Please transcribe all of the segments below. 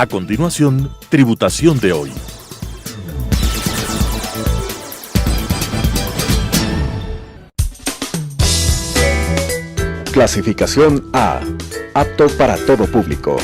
A continuación, Tributación de hoy. Clasificación A. Apto para todo público.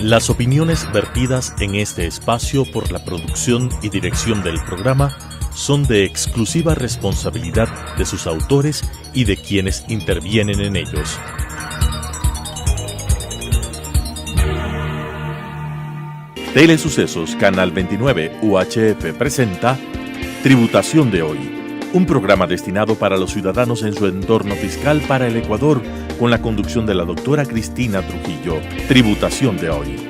Las opiniones vertidas en este espacio por la producción y dirección del programa son de exclusiva responsabilidad de sus autores y de quienes intervienen en ellos. Telesucesos Canal 29 UHF presenta Tributación de hoy, un programa destinado para los ciudadanos en su entorno fiscal para el Ecuador, con la conducción de la doctora Cristina Trujillo. Tributación de hoy.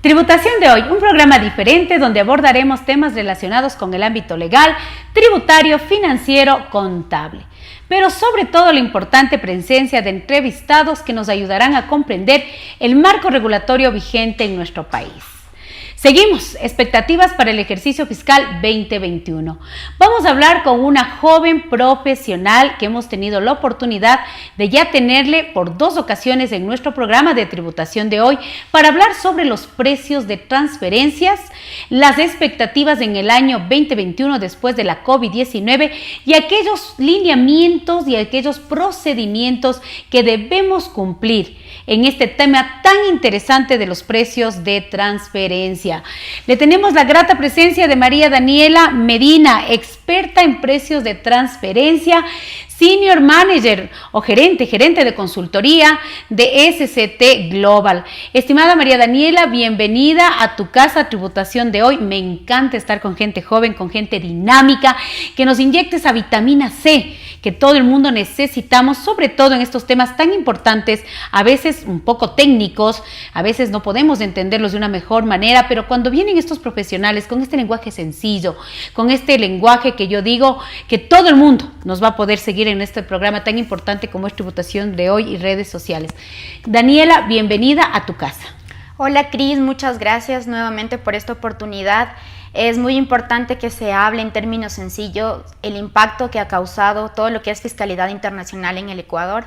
Tributación de hoy, un programa diferente donde abordaremos temas relacionados con el ámbito legal, tributario, financiero, contable. Pero sobre todo la importante presencia de entrevistados que nos ayudarán a comprender el marco regulatorio vigente en nuestro país. Seguimos, expectativas para el ejercicio fiscal 2021. Vamos a hablar con una joven profesional que hemos tenido la oportunidad de ya tenerle por 2 ocasiones en nuestro programa de tributación de hoy para hablar sobre los precios de transferencias, las expectativas en el año 2021 después de la COVID-19 y aquellos lineamientos y aquellos procedimientos que debemos cumplir en este tema tan interesante de los precios de transferencia. Le tenemos la grata presencia de María Daniela Medina, experta en precios de transferencia, Senior Manager o gerente de consultoría de SCT Global. Estimada María Daniela, bienvenida a tu casa Tributación de hoy. Me encanta estar con gente joven, con gente dinámica, que nos inyecte esa vitamina C que todo el mundo necesitamos, sobre todo en estos temas tan importantes, a veces un poco técnicos, a veces no podemos entenderlos de una mejor manera, pero cuando vienen estos profesionales con este lenguaje sencillo, con este lenguaje que yo digo que todo el mundo nos va a poder seguir en este programa tan importante como es Tributación de hoy y redes sociales. Daniela, bienvenida a tu casa. Hola Cris, muchas gracias nuevamente por esta oportunidad. Es muy importante que se hable en términos sencillos el impacto que ha causado todo lo que es fiscalidad internacional en el Ecuador.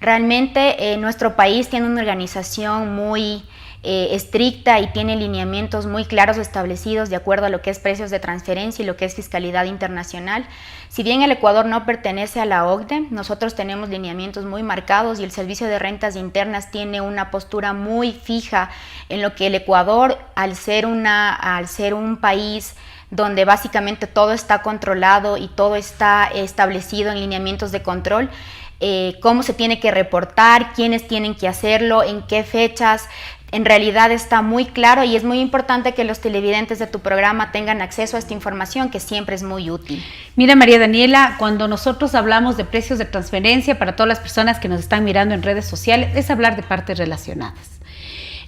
Realmente nuestro país tiene una organización muy estricta y tiene lineamientos muy claros establecidos de acuerdo a lo que es precios de transferencia y lo que es fiscalidad internacional. Si bien el Ecuador no pertenece a la OCDE, nosotros tenemos lineamientos muy marcados y el Servicio de Rentas Internas tiene una postura muy fija en lo que el Ecuador, al ser un país donde básicamente todo está controlado y todo está establecido en lineamientos de control, cómo se tiene que reportar, quiénes tienen que hacerlo, en qué fechas. En realidad está muy claro y es muy importante que los televidentes de tu programa tengan acceso a esta información que siempre es muy útil. Mira María Daniela, cuando nosotros hablamos de precios de transferencia para todas las personas que nos están mirando en redes sociales, es hablar de partes relacionadas.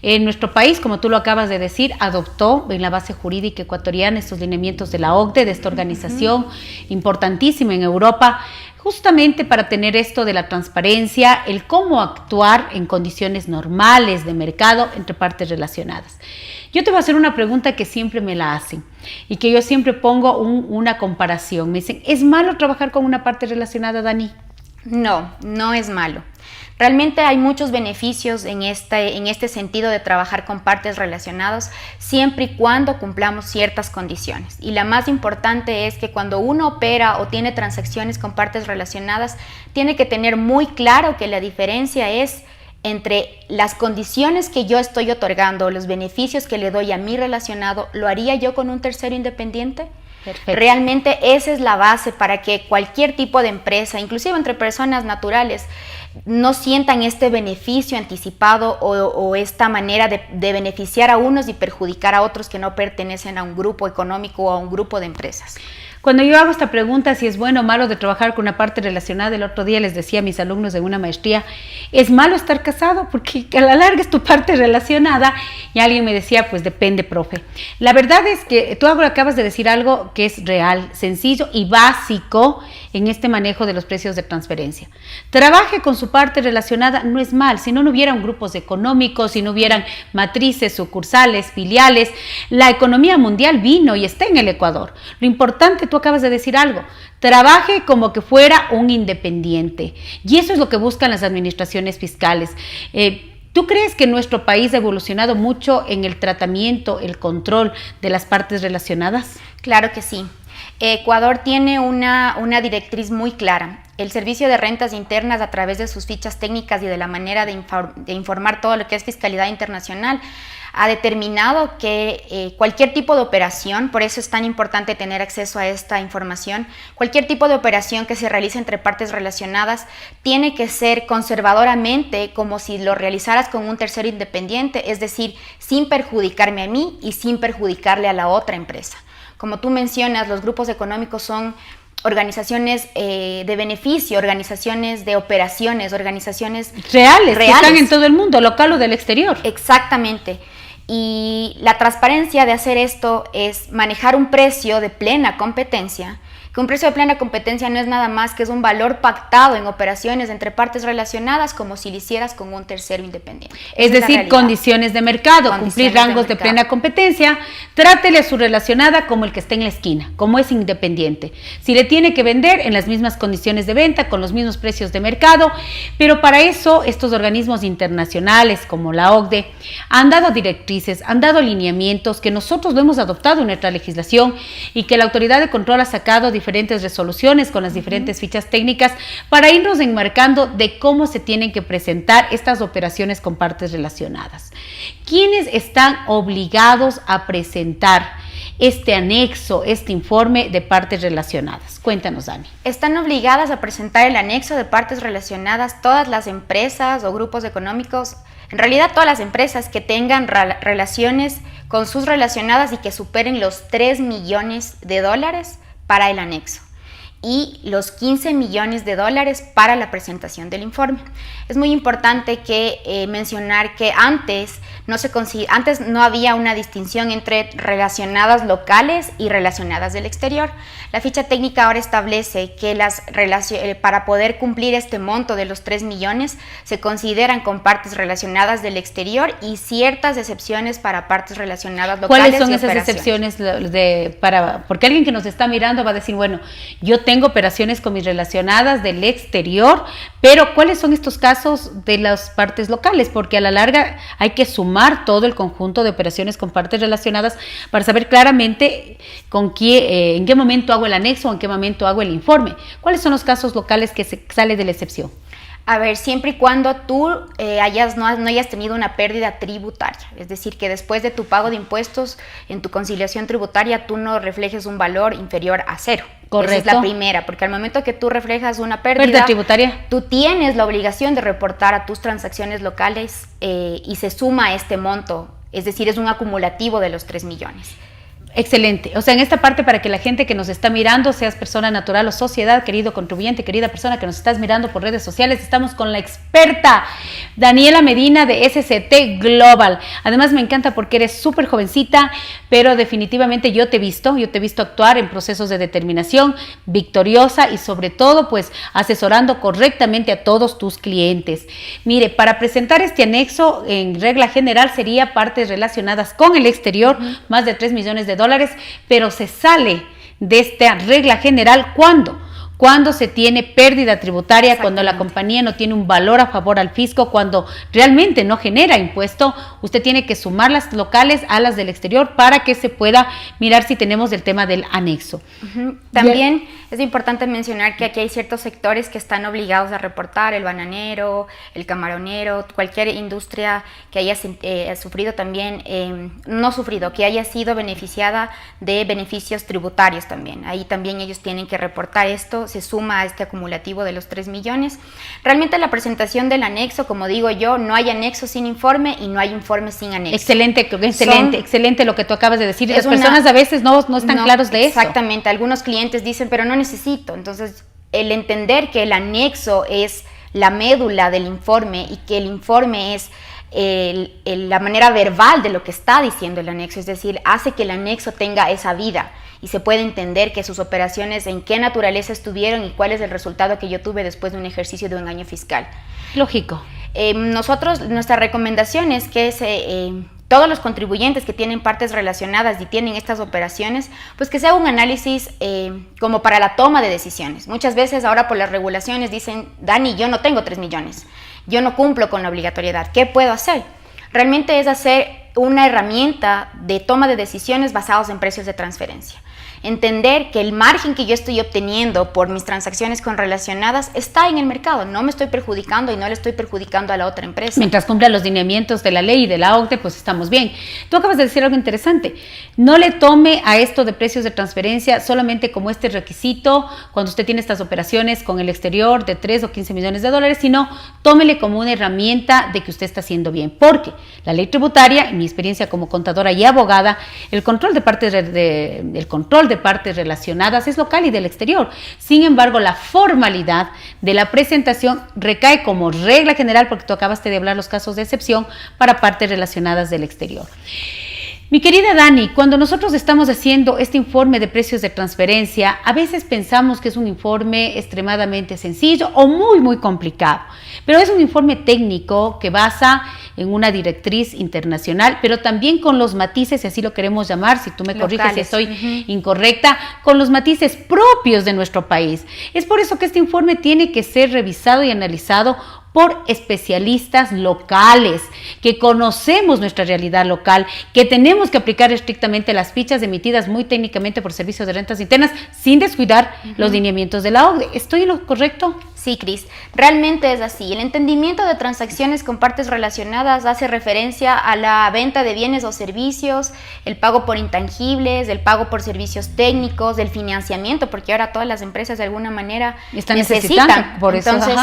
En nuestro país, como tú lo acabas de decir, adoptó en la base jurídica ecuatoriana estos lineamientos de la OCDE, de esta organización importantísima en Europa, justamente para tener esto de la transparencia, el cómo actuar en condiciones normales de mercado entre partes relacionadas. Yo te voy a hacer una pregunta que siempre me la hacen y que yo siempre pongo una comparación. Me dicen, ¿es malo trabajar con una parte relacionada, Dani? No, no es malo. Realmente hay muchos beneficios en este sentido de trabajar con partes relacionadas siempre y cuando cumplamos ciertas condiciones. Y la más importante es que cuando uno opera o tiene transacciones con partes relacionadas, tiene que tener muy claro que la diferencia es entre las condiciones que yo estoy otorgando, los beneficios que le doy a mi relacionado, ¿lo haría yo con un tercero independiente? Perfecto. Realmente esa es la base para que cualquier tipo de empresa, inclusive entre personas naturales, no sientan este beneficio anticipado o esta manera de beneficiar a unos y perjudicar a otros que no pertenecen a un grupo económico o a un grupo de empresas. Cuando yo hago esta pregunta, si es bueno o malo de trabajar con una parte relacionada, el otro día les decía a mis alumnos de una maestría, ¿es malo estar casado? Porque a la larga es tu parte relacionada. Y alguien me decía, pues depende, profe. La verdad es que tú acabas de decir algo que es real, sencillo y básico en este manejo de los precios de transferencia. Trabaje con su parte relacionada, no es mal. Si no, no hubieran grupos económicos, si no hubieran matrices, sucursales, filiales. La economía mundial vino y está en el Ecuador. Lo importante tú acabas de decir algo, trabaje como que fuera un independiente. Y eso es lo que buscan las administraciones fiscales. ¿Tú crees que nuestro país ha evolucionado mucho en el tratamiento, el control de las partes relacionadas? Claro que sí. Ecuador tiene una directriz muy clara. El Servicio de Rentas Internas, a través de sus fichas técnicas y de la manera de informar todo lo que es fiscalidad internacional, ha determinado que cualquier tipo de operación, por eso es tan importante tener acceso a esta información, cualquier tipo de operación que se realice entre partes relacionadas tiene que ser conservadoramente como si lo realizaras con un tercero independiente, es decir, sin perjudicarme a mí y sin perjudicarle a la otra empresa. Como tú mencionas, los grupos económicos son organizaciones de beneficio, organizaciones de operaciones, organizaciones reales, que están en todo el mundo, local o del exterior. Exactamente. Y la transparencia de hacer esto es manejar un precio de plena competencia, que un precio de plena competencia no es nada más que es un valor pactado en operaciones entre partes relacionadas como si lo hicieras con un tercero independiente. Es decir, condiciones de mercado, cumplir rangos de plena competencia, trátele a su relacionada como el que está en la esquina, como es independiente. Si le tiene que vender en las mismas condiciones de venta, con los mismos precios de mercado, pero para eso estos organismos internacionales como la OCDE han dado directrices, han dado lineamientos que nosotros lo hemos adoptado en nuestra legislación y que la autoridad de control ha sacado diferentes resoluciones con las diferentes fichas técnicas para irnos enmarcando de cómo se tienen que presentar estas operaciones con partes relacionadas. ¿Quiénes están obligados a presentar este anexo, este informe de partes relacionadas? Cuéntanos, Dani. Están obligadas a presentar el anexo de partes relacionadas todas las empresas o grupos económicos, en realidad todas las empresas que tengan relaciones con sus relacionadas y que superen los 3 millones de dólares para el anexo y los 15 millones de dólares para la presentación del informe. Es muy importante mencionar que antes no había una distinción entre relacionadas locales y relacionadas del exterior. La ficha técnica ahora establece que para poder cumplir este monto de los 3 millones se consideran con partes relacionadas del exterior y ciertas excepciones para partes relacionadas locales. ¿Cuáles son esas excepciones? Porque alguien que nos está mirando va a decir, bueno, yo tengo operaciones con mis relacionadas del exterior, pero ¿cuáles son estos casos de las partes locales? Porque a la larga hay que sumar todo el conjunto de operaciones con partes relacionadas para saber claramente en qué momento hago el anexo o en qué momento hago el informe. ¿Cuáles son los casos locales que se sale de la excepción? A ver, siempre y cuando tú no hayas tenido una pérdida tributaria, es decir, que después de tu pago de impuestos en tu conciliación tributaria tú no reflejes un valor inferior a 0. Correcto. Esa es la primera, porque al momento que tú reflejas una pérdida tributaria, tú tienes la obligación de reportar a tus transacciones locales y se suma a este monto, es decir, es un acumulativo de los 3 millones. Excelente. O sea, en esta parte, para que la gente que nos está mirando, seas persona natural o sociedad, querido contribuyente, querida persona que nos estás mirando por redes sociales, estamos con la experta Daniela Medina de SCT Global. Además, me encanta porque eres súper jovencita, pero definitivamente yo te he visto actuar en procesos de determinación victoriosa y sobre todo, pues, asesorando correctamente a todos tus clientes. Mire, para presentar este anexo, en regla general, sería partes relacionadas con el exterior, más de 3 millones de dólares, pero se sale de esta regla general cuando se tiene pérdida tributaria, cuando la compañía no tiene un valor a favor al fisco, cuando realmente no genera impuesto. Usted tiene que sumar las locales a las del exterior para que se pueda mirar si tenemos el tema del anexo. También es importante mencionar que aquí hay ciertos sectores que están obligados a reportar: el bananero, el camaronero, cualquier industria que haya sufrido también, que haya sido beneficiada de beneficios tributarios también. Ahí también ellos tienen que reportar esto, se suma a este acumulativo de los 3 millones. Realmente la presentación del anexo, como digo yo, no hay anexo sin informe y no hay informe sin anexo. Excelente lo que tú acabas de decir. Las personas a veces no están claros de eso. Exactamente, algunos clientes dicen, pero no necesito. Entonces, el entender que el anexo es la médula del informe y que el informe es la manera verbal de lo que está diciendo el anexo, es decir, hace que el anexo tenga esa vida y se puede entender que sus operaciones en qué naturaleza estuvieron y cuál es el resultado que yo tuve después de un ejercicio de un año fiscal. Lógico. Nuestra recomendación es que todos los contribuyentes que tienen partes relacionadas y tienen estas operaciones, pues que se haga un análisis como para la toma de decisiones. Muchas veces ahora por las regulaciones dicen, Dani, yo no tengo 3 millones, yo no cumplo con la obligatoriedad, ¿qué puedo hacer? Realmente es hacer una herramienta de toma de decisiones basados en precios de transferencia. Entender que el margen que yo estoy obteniendo por mis transacciones correlacionadas está en el mercado, no me estoy perjudicando y no le estoy perjudicando a la otra empresa. Mientras cumpla los lineamientos de la ley y de la OCDE, pues estamos bien. Tú acabas de decir algo interesante, no le tome a esto de precios de transferencia solamente como este requisito cuando usted tiene estas operaciones con el exterior de 3 o 15 millones de dólares, sino tómele como una herramienta de que usted está haciendo bien, porque la ley tributaria, en mi experiencia como contadora y abogada, el control de partes relacionadas es local y del exterior. Sin embargo, la formalidad de la presentación recae como regla general, porque tú acabaste de hablar los casos de excepción, para partes relacionadas del exterior. Mi querida Dani, cuando nosotros estamos haciendo este informe de precios de transferencia, a veces pensamos que es un informe extremadamente sencillo o muy complicado, pero es un informe técnico que basa en una directriz internacional, pero también con los matices, y así lo queremos llamar, si tú me corriges si estoy incorrecta, con los matices propios de nuestro país. Es por eso que este informe tiene que ser revisado y analizado por especialistas locales, que conocemos nuestra realidad local, que tenemos que aplicar estrictamente las fichas emitidas muy técnicamente por Servicios de Rentas Internas, sin descuidar los lineamientos de la OCDE. ¿Estoy en lo correcto? Sí, Cris, realmente es así. El entendimiento de transacciones con partes relacionadas hace referencia a la venta de bienes o servicios, el pago por intangibles, el pago por servicios técnicos, el financiamiento, porque ahora todas las empresas de alguna manera necesitan. Por eso, entonces,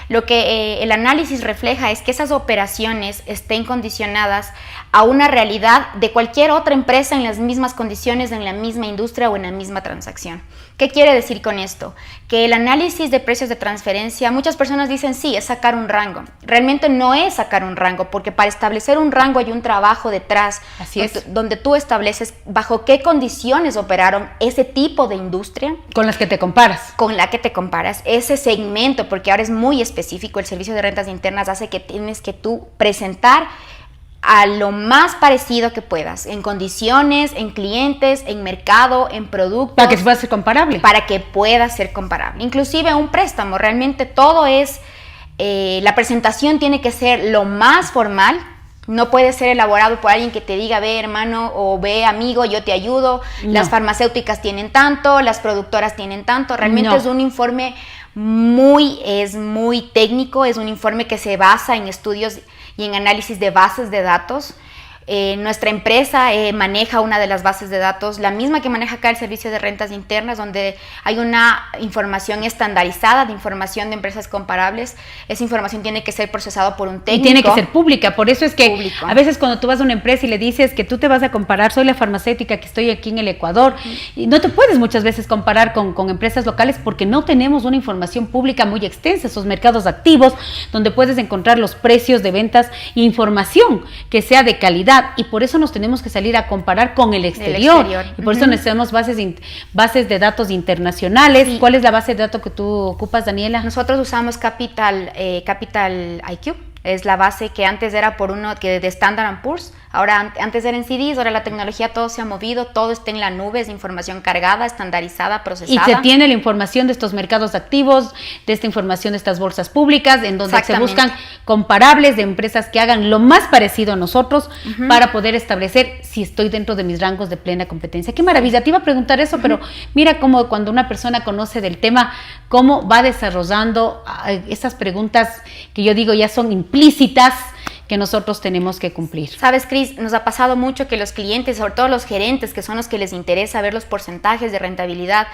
lo que el análisis refleja es que esas operaciones estén condicionadas a una realidad de cualquier otra empresa en las mismas condiciones, en la misma industria o en la misma transacción. ¿Qué quiere decir con esto? Que el análisis de precios de transferencia, muchas personas dicen sí, es sacar un rango. Realmente no es sacar un rango, porque para establecer un rango hay un trabajo detrás. Así es. Donde tú estableces bajo qué condiciones operaron ese tipo de industria. Con las que te comparas. Con la que te comparas. Ese segmento, porque ahora es muy específico, el Servicio de Rentas Internas hace que tienes que tú presentar a lo más parecido que puedas, en condiciones, en clientes, en mercado, en productos. Para que pueda ser comparable. Para que pueda ser comparable. Inclusive un préstamo, realmente todo es, la presentación tiene que ser lo más formal, no puede ser elaborado por alguien que te diga, ve hermano o ve amigo, yo te ayudo, las farmacéuticas tienen tanto, las productoras tienen tanto, realmente es un informe muy técnico, es un informe que se basa en estudios y en análisis de bases de datos. Nuestra empresa maneja una de las bases de datos, la misma que maneja acá el Servicio de Rentas Internas, donde hay una información estandarizada de información de empresas comparables. Esa información tiene que ser procesada por un técnico. Y tiene que ser pública, por eso es que a veces cuando tú vas a una empresa y le dices que tú te vas a comparar, soy la farmacéutica que estoy aquí en el Ecuador, y no te puedes muchas veces comparar con empresas locales porque no tenemos una información pública muy extensa, esos mercados activos, donde puedes encontrar los precios de ventas e información que sea de calidad. Y por eso nos tenemos que salir a comparar con el exterior. Y por eso necesitamos bases de datos internacionales. Sí. ¿Cuál es la base de datos que tú ocupas, Daniela? Nosotros usamos Capital IQ. Es la base que antes era por uno que de Standard & Poor's, ahora antes era en CDs, ahora la tecnología todo se ha movido, todo está en la nube, es información cargada, estandarizada, procesada. Y se tiene la información de estos mercados activos, de esta información de estas bolsas públicas, en donde se buscan comparables de empresas que hagan lo más parecido a nosotros para poder establecer si estoy dentro de mis rangos de plena competencia. ¡Qué maravilla! Te iba a preguntar eso, pero mira cómo cuando una persona conoce del tema, cómo va desarrollando estas preguntas que yo digo ya son implícitas, que nosotros tenemos que cumplir. Sabes, Cris, nos ha pasado mucho que los clientes, sobre todo los gerentes, que son los que les interesa ver los porcentajes de rentabilidad,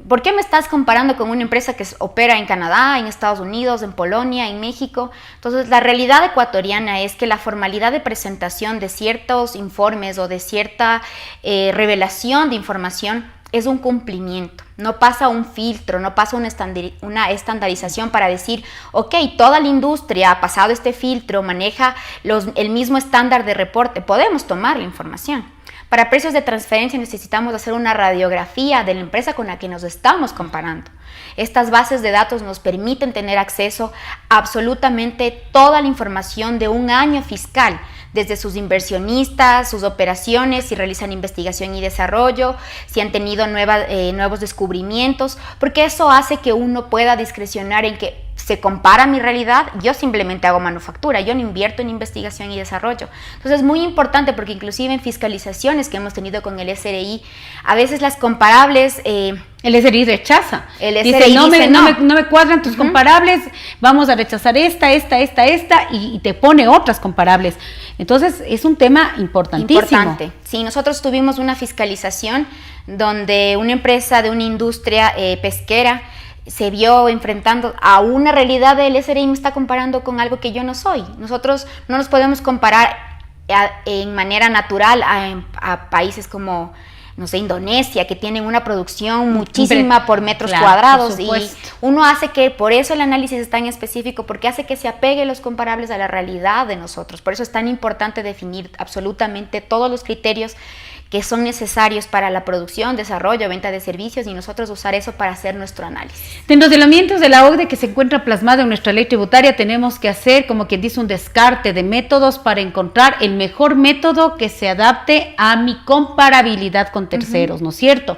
¿por qué me estás comparando con una empresa que opera en Canadá, en Estados Unidos, en Polonia, en México? Entonces, la realidad ecuatoriana es que la formalidad de presentación de ciertos informes o de cierta revelación de información es un cumplimiento, no pasa un filtro, no pasa una estandarización para decir, ok, toda la industria ha pasado este filtro, maneja el mismo estándar de reporte, podemos tomar la información. Para precios de transferencia necesitamos hacer una radiografía de la empresa con la que nos estamos comparando. Estas bases de datos nos permiten tener acceso a absolutamente toda la información de un año fiscal, desde sus inversionistas, sus operaciones, si realizan investigación y desarrollo, si han tenido nuevos descubrimientos, porque eso hace que uno pueda discrecionar en que se compara mi realidad, yo simplemente hago manufactura, yo no invierto en investigación y desarrollo. Entonces es muy importante porque inclusive en fiscalizaciones que hemos tenido con el SRI, a veces las comparables... el SRI rechaza. El SRI dice, no me cuadran tus comparables, vamos a rechazar esta, y te pone otras comparables. Entonces, es un tema importantísimo. Importante. Sí, nosotros tuvimos una fiscalización donde una empresa de una industria pesquera se vio enfrentando a una realidad del SRI, me está comparando con algo que yo no soy. Nosotros no nos podemos comparar en manera natural a países como... no sé, Indonesia, que tienen una producción muchísima por metros cuadrados, y uno hace que, por eso el análisis es tan específico, porque hace que se apegue los comparables a la realidad de nosotros. Por eso es tan importante definir absolutamente todos los criterios que son necesarios para la producción, desarrollo, venta de servicios, y nosotros usar eso para hacer nuestro análisis. En los lineamientos de la OCDE que se encuentra plasmado en nuestra ley tributaria, tenemos que hacer, como quien dice, un descarte de métodos para encontrar el mejor método que se adapte a mi comparabilidad con terceros, ¿no es cierto?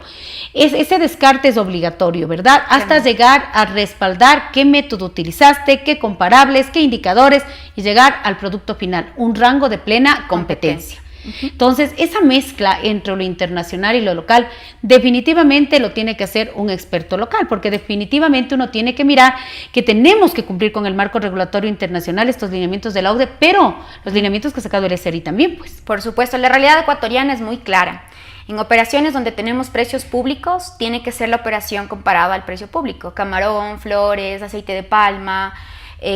Ese descarte es obligatorio, ¿verdad? Hasta llegar a respaldar qué método utilizaste, qué comparables, qué indicadores, y llegar al producto final, un rango de plena competencia. Entonces, esa mezcla entre lo internacional y lo local definitivamente lo tiene que hacer un experto local, porque definitivamente uno tiene que mirar que tenemos que cumplir con el marco regulatorio internacional, estos lineamientos de la OCDE, pero los lineamientos que ha sacado el SRI también, pues. Por supuesto, la realidad ecuatoriana es muy clara. En operaciones donde tenemos precios públicos, tiene que ser la operación comparada al precio público. Camarón, flores, aceite de palma,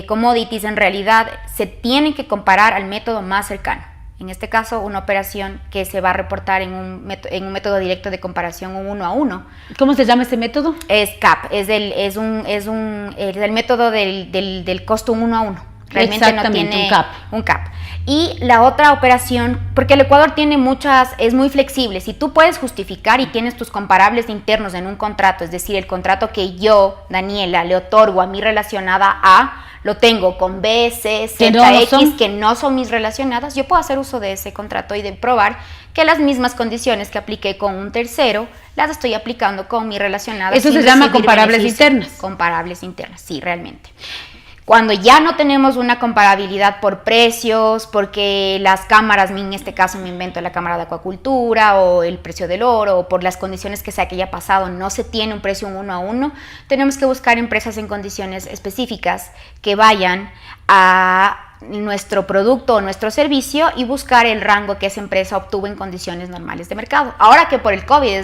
commodities, en realidad se tienen que comparar al método más cercano. En este caso, una operación que se va a reportar en un método directo de comparación, un 1 a 1. ¿Cómo se llama ese método? Es CAP, es el método del costo 1 a 1. Realmente no tiene un CAP. Y la otra operación, porque el Ecuador tiene es muy flexible. Si tú puedes justificar y tienes tus comparables internos en un contrato, es decir, el contrato que yo, Daniela, le otorgo a mi relacionada A, lo tengo con B, C, Z, X, que no son mis relacionadas, yo puedo hacer uso de ese contrato y de probar que las mismas condiciones que apliqué con un tercero, las estoy aplicando con mi relacionada. Eso se llama comparables internas. Comparables internas, sí, realmente. Cuando ya no tenemos una comparabilidad por precios, porque las cámaras, en este caso me invento la cámara de acuacultura o el precio del oro, o por las condiciones que sea que haya pasado, no se tiene un precio 1 a 1, tenemos que buscar empresas en condiciones específicas que vayan a nuestro producto o nuestro servicio y buscar el rango que esa empresa obtuvo en condiciones normales de mercado. Ahora que por el COVID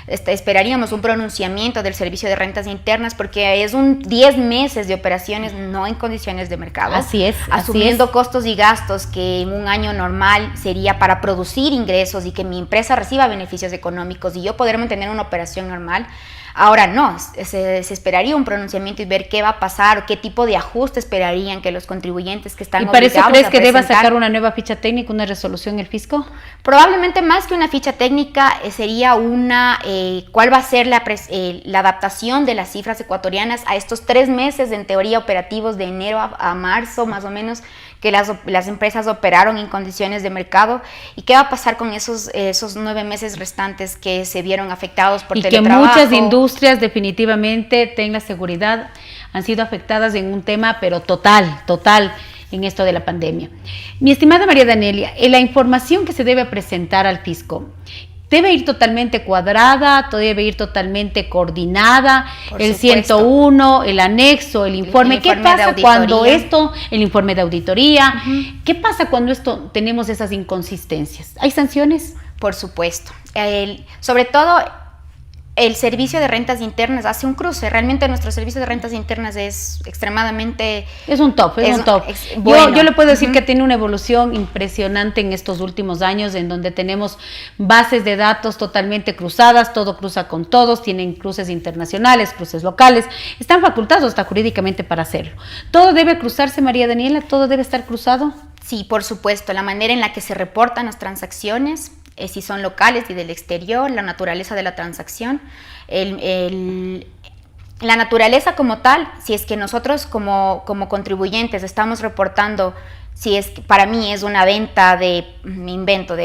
esperaríamos un pronunciamiento del Servicio de Rentas Internas, porque es 10 meses de operaciones no en condiciones de mercado. Así es. Asumiendo costos y gastos que en un año normal sería para producir ingresos y que mi empresa reciba beneficios económicos y yo poder mantener una operación normal. Ahora no, se esperaría un pronunciamiento y ver qué va a pasar, o qué tipo de ajuste esperarían que los contribuyentes que están obligados a presentar. ¿Y para eso crees que deba sacar una nueva ficha técnica, una resolución el fisco? Probablemente más que una ficha técnica sería cuál va a ser la adaptación de las cifras ecuatorianas a estos 3 meses en teoría operativos de enero a marzo más o menos, que las empresas operaron en condiciones de mercado, y qué va a pasar con esos 9 meses restantes que se vieron afectados por teletrabajo. Y que muchas industrias definitivamente, ten la seguridad, han sido afectadas en un tema pero total en esto de la pandemia. Mi estimada María Danelia, la información que se debe presentar al fisco debe ir totalmente cuadrada, debe ir totalmente coordinada, el 101, el anexo, el informe. ¿Qué pasa cuando el informe de auditoría, qué pasa cuando tenemos esas inconsistencias? ¿Hay sanciones? Por supuesto. Sobre todo, el Servicio de Rentas Internas hace un cruce. Realmente nuestro Servicio de Rentas Internas es extremadamente... Es un top. Bueno. Yo le puedo decir que tiene una evolución impresionante en estos últimos años, en donde tenemos bases de datos totalmente cruzadas, todo cruza con todos, tienen cruces internacionales, cruces locales, están facultados hasta jurídicamente para hacerlo. ¿Todo debe cruzarse, María Daniela? ¿Todo debe estar cruzado? Sí, por supuesto. La manera en la que se reportan las transacciones, si son locales y del exterior, la naturaleza de la transacción, la naturaleza como tal, si es que nosotros como contribuyentes estamos reportando, si es que para mí es una venta de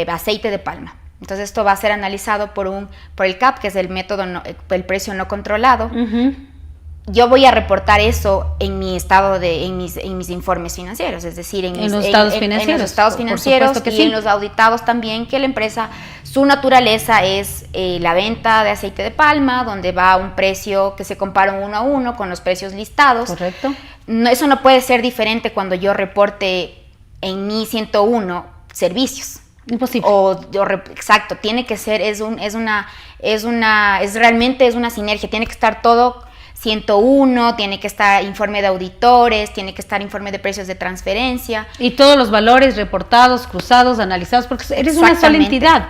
aceite de palma. Entonces esto va a ser analizado por el CAP, que es el método el precio no controlado. Yo voy a reportar eso en mi estado en mis informes financieros, es decir, en los estados financieros y en los auditados también, que la empresa, su naturaleza es la venta de aceite de palma, donde va un precio que se compara uno a uno con los precios listados. Correcto. No, eso no puede ser diferente cuando yo reporte en mi 101 servicios. Imposible. Exacto, tiene que ser, realmente es una sinergia, tiene que estar todo 101, tiene que estar informe de auditores, tiene que estar informe de precios de transferencia. Y todos los valores reportados, cruzados, analizados, porque eres una sola entidad.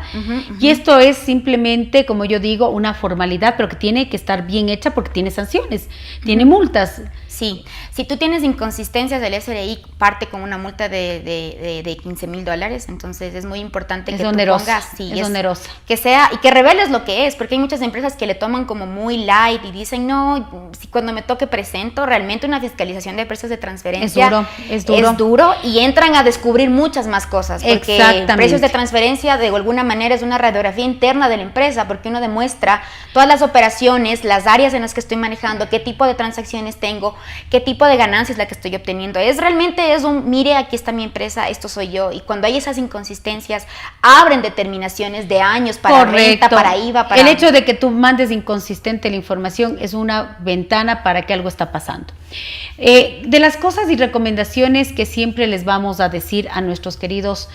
Y esto es simplemente, como yo digo, una formalidad, pero que tiene que estar bien hecha porque tiene sanciones, tiene multas. Sí, si tú tienes inconsistencias, el SRI parte con una multa de $15,000, entonces es muy importante que onerosa, tú pongas, sí, es onerosa, que sea, y que reveles lo que es, porque hay muchas empresas que le toman como muy light y dicen, no, si cuando me toque presento, realmente una fiscalización de precios de transferencia es duro y entran a descubrir muchas más cosas, porque precios de transferencia de alguna manera es una radiografía interna de la empresa, porque uno demuestra todas las operaciones, las áreas en las que estoy manejando, qué tipo de transacciones tengo, qué tipo de ganancia es la que estoy obteniendo. Mire, aquí está mi empresa, esto soy yo. Y cuando hay esas inconsistencias, abren determinaciones de años para renta, para IVA, para... El hecho de que tú mandes inconsistente la información es una ventana para que algo está pasando. De las cosas y recomendaciones que siempre les vamos a decir a nuestros queridos,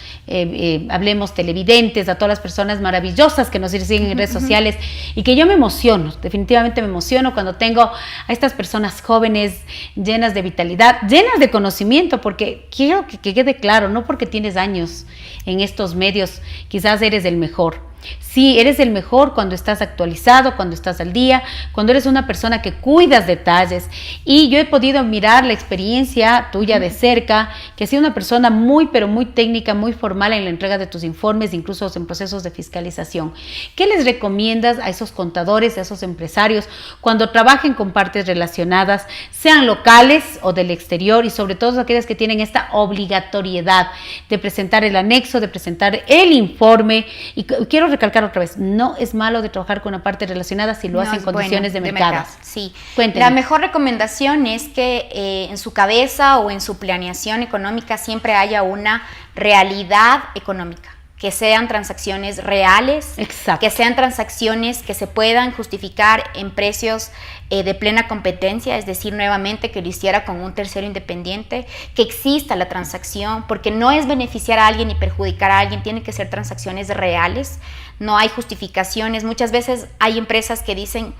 hablemos televidentes, a todas las personas maravillosas que nos siguen en redes sociales, y que yo me emociono, definitivamente me emociono cuando tengo a estas personas jóvenes, llenas de vitalidad, llenas de conocimiento, porque quiero que quede claro, no porque tienes años en estos medios, quizás eres el mejor. Sí, eres el mejor cuando estás actualizado, cuando estás al día, cuando eres una persona que cuidas detalles. Y yo he podido mirar la experiencia tuya de cerca, que has sido una persona muy, pero muy técnica, muy formal en la entrega de tus informes, incluso en procesos de fiscalización. ¿Qué les recomiendas a esos contadores, a esos empresarios, cuando trabajen con partes relacionadas, sean locales o del exterior, y sobre todo aquellas que tienen esta obligatoriedad de presentar el anexo, de presentar el informe? Y quiero recalcar otra vez, no es malo de trabajar con una parte relacionada si lo hacen en condiciones de mercado. Sí. Cuéntenme. La mejor recomendación es que en su cabeza o en su planeación económica siempre haya una realidad económica, que sean transacciones reales, exacto, que sean transacciones que se puedan justificar en precios de plena competencia, es decir, nuevamente que lo hiciera con un tercero independiente, que exista la transacción, porque no es beneficiar a alguien ni perjudicar a alguien, tienen que ser transacciones reales, no hay justificaciones. Muchas veces hay empresas que dicen,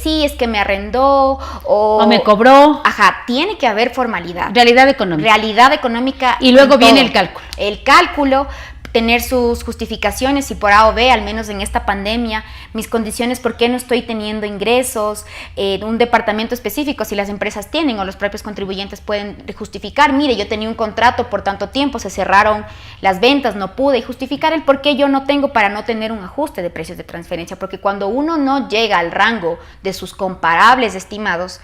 sí, es que me arrendó o me cobró. Ajá, tiene que haber formalidad. Realidad económica. Realidad económica. Y luego viene el cálculo. El cálculo, tener sus justificaciones, y por A o B, al menos en esta pandemia, mis condiciones, por qué no estoy teniendo ingresos, un departamento específico, si las empresas tienen o los propios contribuyentes pueden justificar, mire, yo tenía un contrato por tanto tiempo, se cerraron las ventas, no pude, y justificar el por qué yo no tengo, para no tener un ajuste de precios de transferencia, porque cuando uno no llega al rango de sus comparables estimados,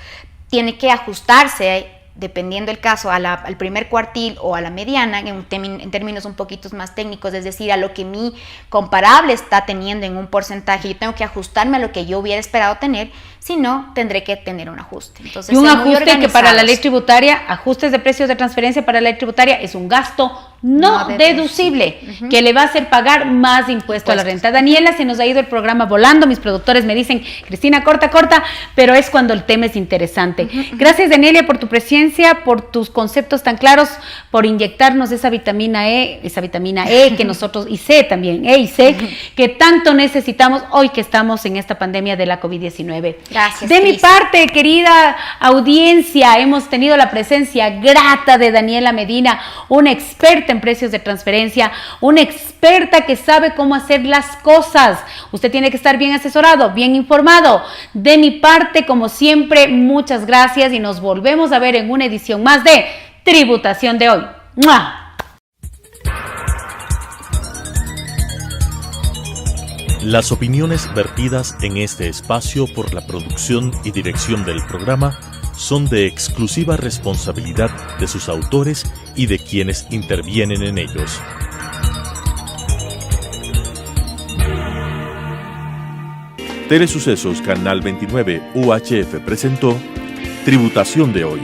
tiene que ajustarse, dependiendo el caso, al primer cuartil o a la mediana, en términos un poquito más técnicos, es decir, a lo que mi comparable está teniendo en un porcentaje. Yo tengo que ajustarme a lo que yo hubiera esperado tener, si no, tendré que tener un ajuste. Entonces, y un ajuste que para la ley tributaria, ajustes de precios de transferencia para la ley tributaria, es un gasto no deducible, que le va a hacer pagar más impuesto a la renta. Daniela, se nos ha ido el programa volando, mis productores me dicen, Cristina, corta, pero es cuando el tema es interesante. Gracias, Daniela, por tu presencia, por tus conceptos tan claros, por inyectarnos esa vitamina E que nosotros, y C también, E y C, que tanto necesitamos hoy que estamos en esta pandemia de la COVID-19. Gracias, de mi parte, querida audiencia, hemos tenido la presencia grata de Daniela Medina, una experta en precios de transferencia, una experta que sabe cómo hacer las cosas. Usted tiene que estar bien asesorado, bien informado. De mi parte, como siempre, muchas gracias y nos volvemos a ver en una edición más de Tributación de Hoy. ¡Mua! Las opiniones vertidas en este espacio por la producción y dirección del programa son de exclusiva responsabilidad de sus autores y de quienes intervienen en ellos. Telesucesos Canal 29 UHF presentó Tributación de Hoy,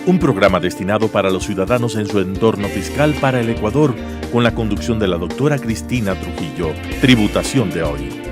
un programa destinado para los ciudadanos en su entorno fiscal para el Ecuador, con la conducción de la doctora Cristina Trujillo. Tributación de Hoy.